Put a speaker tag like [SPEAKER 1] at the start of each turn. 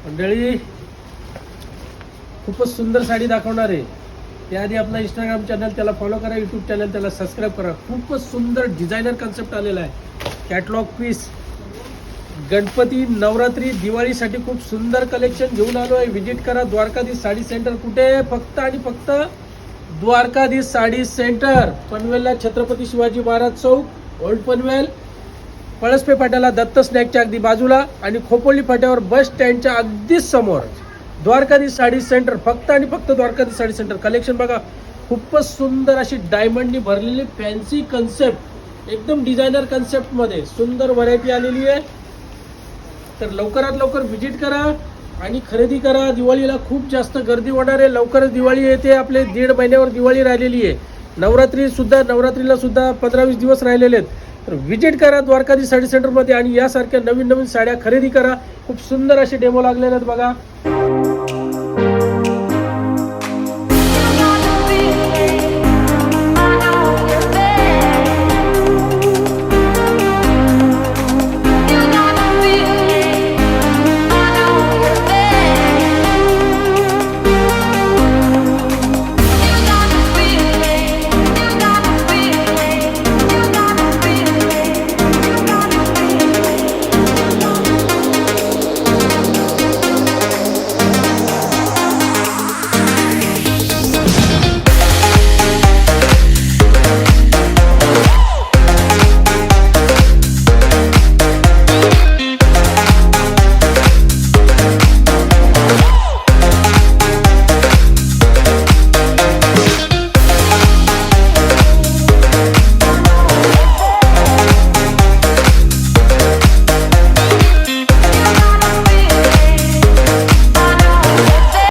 [SPEAKER 1] मंडळी खूपच सुंदर साडी दाखवणार आहे. त्याआधी आपला इंस्टाग्राम चॅनल त्याला फॉलो करा, यूट्यूब चॅनल त्याला सबस्क्राईब करा. खूपच सुंदर डिझायनर कन्सेप्ट आलेला आहे. कॅटलॉग पीस गणपती, नवरात्री, दिवाळीसाठी खूप सुंदर कलेक्शन घेऊन आलो आहे. व्हिजिट करा द्वारकाधीश साडी सेंटर. कुठे? फक्त आणि फक्त द्वारकाधीश साडी सेंटर, पनवेलला छत्रपती शिवाजी महाराज चौक, ओल्ड पनवेल, पळसपे फाट्याला दत्त स्नॅकच्या अगदी बाजूला आणि खोपोली फाट्यावर बस स्टँडच्या अगदीच समोर द्वारकाधीश साडी सेंटर. फक्त आणि फक्त द्वारकाधीश साडी सेंटर. कलेक्शन बघा, खूपच सुंदर अशी डायमंडनी भरलेली फॅन्सी कन्सेप्ट, एकदम डिझायनर कन्सेप्टमध्ये सुंदर व्हरायटी आलेली आहे. तर लवकरात लवकर व्हिजिट करा आणि खरेदी करा. दिवाळीला खूप जास्त गर्दी होणार आहे. लवकरच दिवाळी येते. आपले 1.5 महिन्यावर दिवाळी राहिलेली आहे. नवरात्रीला सुद्धा 15-20 दिवस राहिलेले आहेत. तर व्हिजिट करा द्वारकाधीश साडी सेंटरमध्ये आणि यासारख्या नवीन नवीन साड्या खरेदी करा. खूप सुंदर असे डेमो लागलेले आहेत बघा.